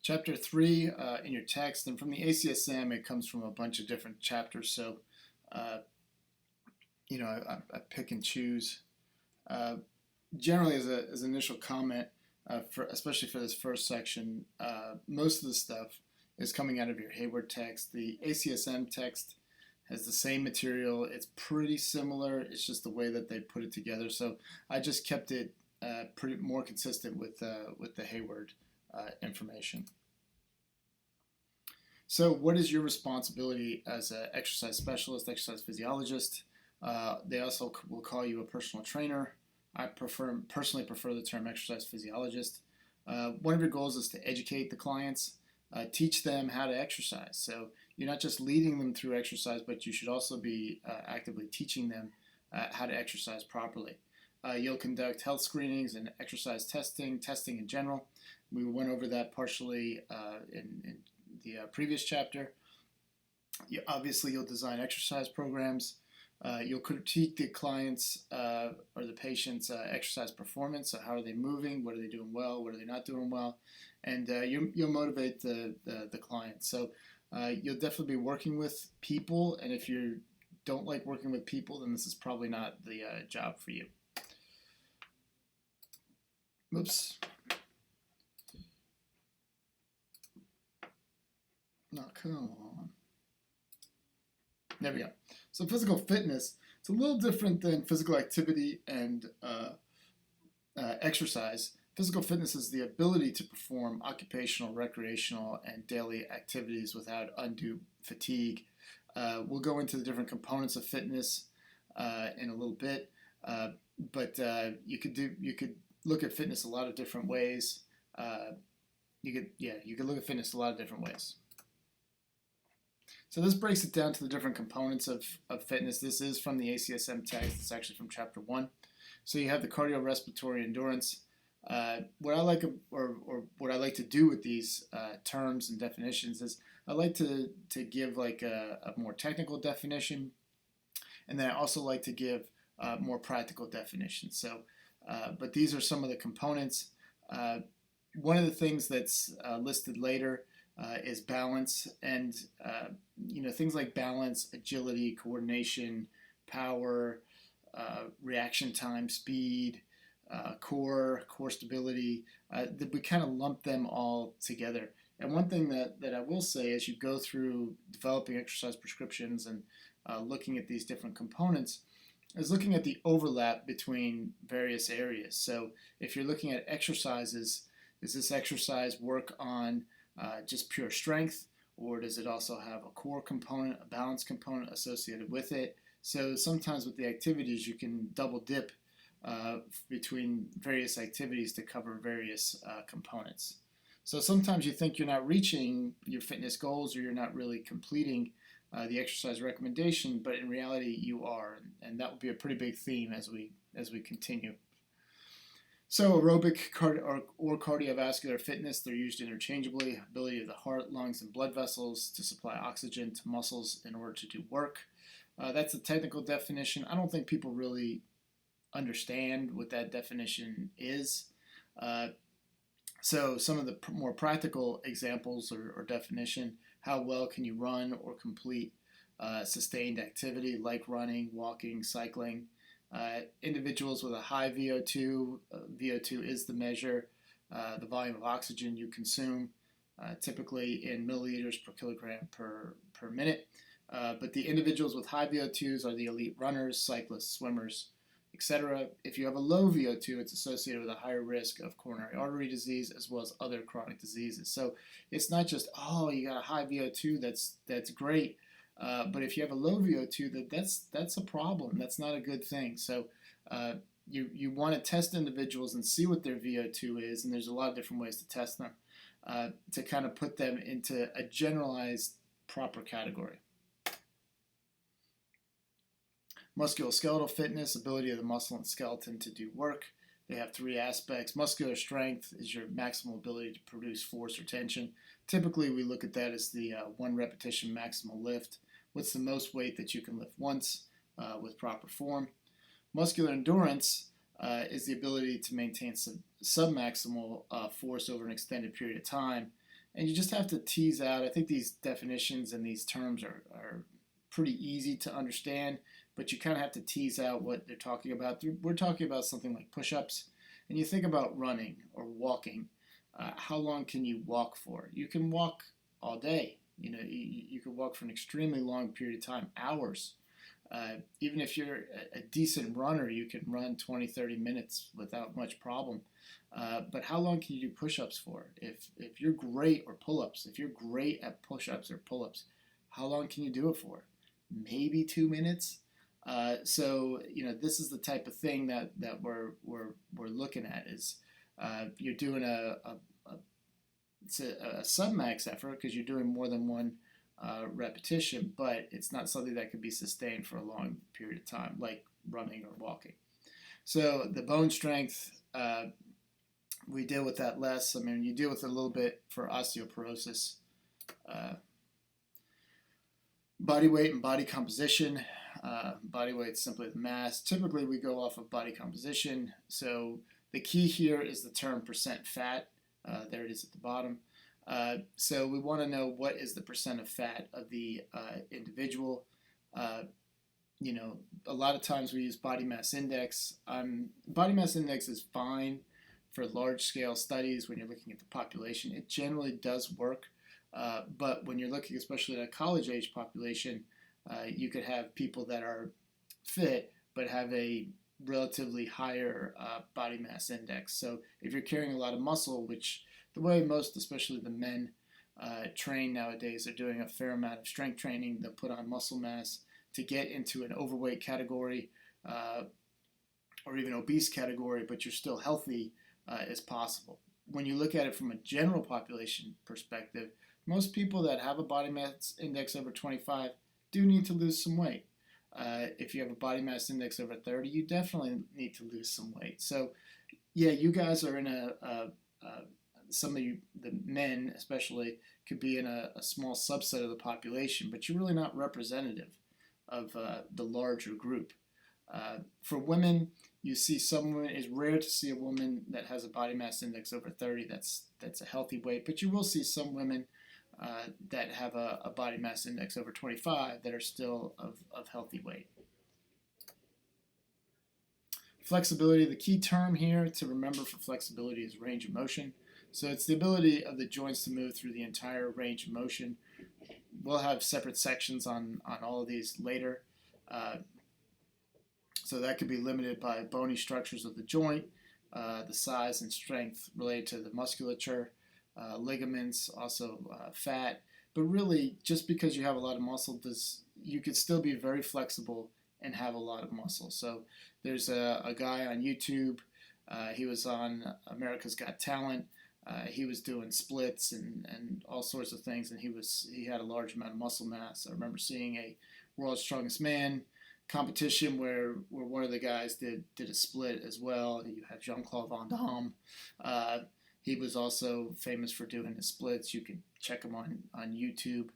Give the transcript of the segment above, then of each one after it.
Chapter 3 in your text, and from the ACSM, it comes from a bunch of different chapters. So, uh, I pick and choose. Uh, Generally, as an initial comment, especially for this first section, most of the stuff is coming out of your Hayward text. The ACSM text has the same material. It's pretty similar. It's just the way that they put it together. So I just kept it pretty more consistent with the Hayward information. So, what is your responsibility as an exercise specialist, exercise physiologist? They also will call you a personal trainer. I personally prefer the term exercise physiologist. One of your goals is to educate the clients, teach them how to exercise. So you're not just leading them through exercise, but you should also be actively teaching them how to exercise properly. You'll conduct health screenings and exercise testing in general. We went over that partially in the previous chapter. Obviously, you'll design exercise programs. You'll critique the client's or the patient's exercise performance. So how are they moving? What are they doing well? What are they not doing well? And you'll motivate the client. So you'll definitely be working with people. And if you don't like working with people, then this is probably not the job for you. Oops. No, come on. There we go. So physical fitness, it's a little different than physical activity and exercise. Physical fitness is the ability to perform occupational, recreational, and daily activities without undue fatigue. We'll go into the different components of fitness in a little bit, but you could look at fitness a lot of different ways. You could look at fitness a lot of different ways. So this breaks it down to the different components of fitness. This is from the ACSM text. It's actually from chapter 1. So you have the cardiorespiratory endurance. What I like to do with these terms and definitions is I like to give like a more technical definition, and then I also like to give more practical definitions. So, but these are some of the components. One of the things that's listed later is balance, and things like balance, agility, coordination, power, reaction time, speed, core stability. We kind of lump them all together. And one thing that I will say as you go through developing exercise prescriptions and looking at these different components is looking at the overlap between various areas. So if you're looking at exercises, does this exercise work on just pure strength, or does it also have a core component, a balance component associated with it? So sometimes with the activities, you can double dip between various activities to cover various components. So sometimes you think you're not reaching your fitness goals, or you're not really completing the exercise recommendation, but in reality you are, and that will be a pretty big theme as we continue. So aerobic or cardiovascular fitness, they're used interchangeably. Ability of the heart, lungs, and blood vessels to supply oxygen to muscles in order to do work. That's the technical definition. I don't think people really understand what that definition is. So some of the more practical examples or definition: how well can you run or complete sustained activity like running, walking, cycling? Individuals with a high VO2, VO2 is the measure, the volume of oxygen you consume, typically in milliliters per kilogram per minute. But the individuals with high VO2s are the elite runners, cyclists, swimmers, etc. If you have a low VO2, it's associated with a higher risk of coronary artery disease as well as other chronic diseases. So it's not just, oh, you got a high VO2, that's great. But if you have a low VO2, that's a problem. That's not a good thing. So you want to test individuals and see what their VO2 is, and there's a lot of different ways to test them to kind of put them into a generalized proper category. Musculoskeletal fitness, ability of the muscle and skeleton to do work. They have three aspects. Muscular strength is your maximal ability to produce force or tension. Typically, we look at that as the one repetition maximal lift. What's the most weight that you can lift once with proper form? Muscular endurance is the ability to maintain submaximal force over an extended period of time. And you just have to tease out. I think these definitions and these terms are pretty easy to understand, but you kind of have to tease out what they're talking about. We're talking about something like push-ups, and you think about running or walking. How long can you walk for? You can walk all day. You can walk for an extremely long period of time, hours. Even if you're a decent runner, you can run 20, 30 minutes without much problem. But how long can you do push-ups for? If you're great, or pull-ups, if you're great at push-ups or pull-ups, how long can you do it for? Maybe 2 minutes. So this is the type of thing that we're looking at. Is you're doing it's a submax effort because you're doing more than one repetition, but it's not something that can be sustained for a long period of time, like running or walking. So the bone strength, we deal with that less. I mean, you deal with it a little bit for osteoporosis. Body weight and body composition. Body weight is simply the mass. Typically, we go off of body composition. So the key here is the term percent fat. There it is at the bottom. So we want to know what is the percent of fat of the individual. A lot of times we use body mass index. Body mass index is fine for large scale studies when you're looking at the population. It generally does work, but when you're looking especially at a college age population, you could have people that are fit but have a relatively higher body mass index. So if you're carrying a lot of muscle, which the way most, especially the men, train nowadays, they're doing a fair amount of strength training. They'll put on muscle mass to get into an overweight category or even obese category, but you're still healthy as possible. When you look at it from a general population perspective, most people that have a body mass index over 25 do need to lose some weight. If you have a body mass index over 30, you definitely need to lose some weight. So, yeah, you guys are in some of you, the men especially, could be in a small subset of the population, but you're really not representative of the larger group. For women, you see some women. It's rare to see a woman that has a body mass index over 30 that's a healthy weight, but you will see some women that have a body mass index over 25 that are still of healthy weight. Flexibility, the key term here to remember for flexibility is range of motion. So it's the ability of the joints to move through the entire range of motion. We'll have separate sections on all of these later. So that could be limited by bony structures of the joint, the size and strength related to the musculature, ligaments, also fat. But really, just because you have a lot of muscle, you could still be very flexible and have a lot of muscle. So there's a guy on YouTube. He was on America's Got Talent. He was doing splits and all sorts of things, and he had a large amount of muscle mass. I remember seeing a World's Strongest Man competition where one of the guys did a split as well. You have Jean-Claude Van Damme. He was also famous for doing the splits. You can check him on YouTube.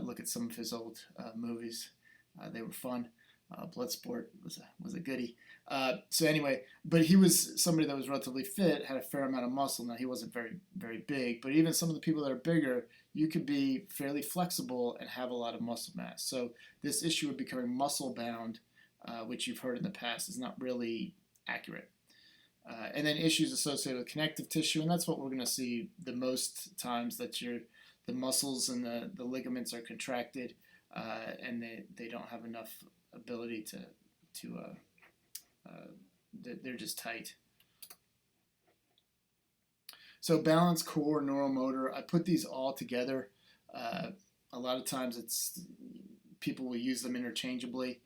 Look at some of his old movies. They were fun. Bloodsport was a goodie. So anyway, but he was somebody that was relatively fit, had a fair amount of muscle. Now he wasn't very, very big, but even some of the people that are bigger, you could be fairly flexible and have a lot of muscle mass. So this issue of becoming muscle bound, which you've heard in the past, is not really accurate. And then issues associated with connective tissue, and that's what we're going to see the most times, that the muscles and the ligaments are contracted, and they don't have enough ability they're just tight. So balance, core, neuromotor, I put these all together. A lot of times people will use them interchangeably.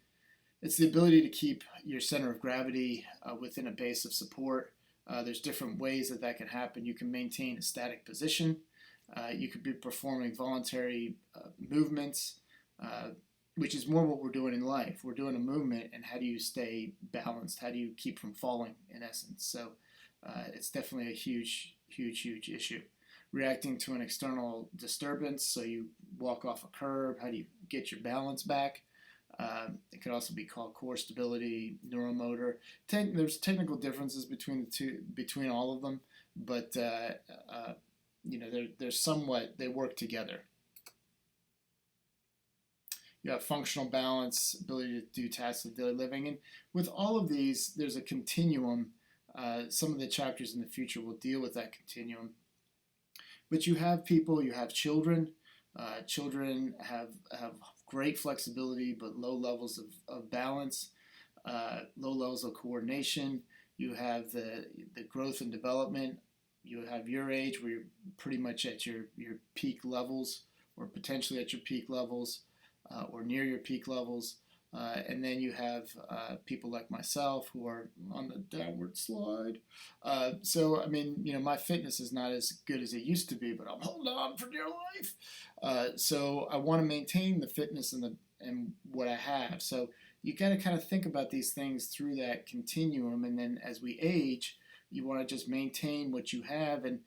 It's the ability to keep your center of gravity within a base of support. There's different ways that can happen. You can maintain a static position. You could be performing voluntary movements, which is more what we're doing in life. We're doing a movement, and how do you stay balanced? How do you keep from falling, in essence? So it's definitely a huge, huge, huge issue. Reacting to an external disturbance, so you walk off a curb, how do you get your balance back? It could also be called core stability, neuromotor. There's technical differences between all of them, but they work together. You have functional balance, ability to do tasks of daily living, and with all of these, there's a continuum. Some of the chapters in the future will deal with that continuum. But you have people, you have children. Children have great flexibility, but low levels of balance, low levels of coordination. You have the growth and development. You have your age where you're pretty much at your peak levels, or potentially at your peak levels, or near your peak levels. And then you have people like myself who are on the downward slide. So, I mean, my fitness is not as good as it used to be, but I'm holding on for dear life. So I want to maintain the fitness and what I have. So you got to kind of think about these things through that continuum. And then as we age, you want to just maintain what you have. And,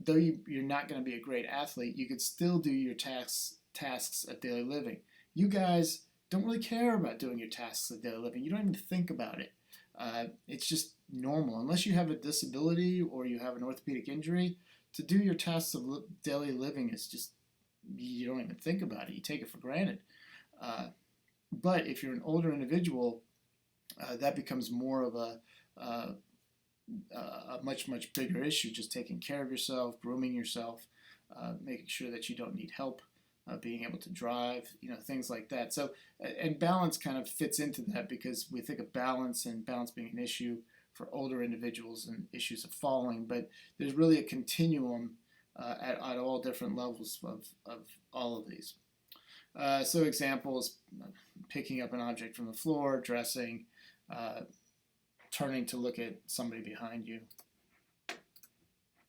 though you're not going to be a great athlete, you could still do your tasks of daily living. You guys don't really care about doing your tasks of daily living. You don't even think about it. It's just normal. Unless you have a disability or you have an orthopedic injury, to do your tasks of daily living is just, you don't even think about it. You take it for granted. But if you're an older individual, that becomes more of a much, much bigger issue, just taking care of yourself, grooming yourself, making sure that you don't need help. Being able to drive, things like that. So, and balance kind of fits into that, because we think of balance and balance being an issue for older individuals and issues of falling, but there's really a continuum at all different levels of all of these. So examples: picking up an object from the floor, dressing, turning to look at somebody behind you.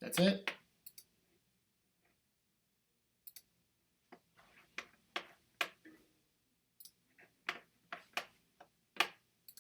That's it.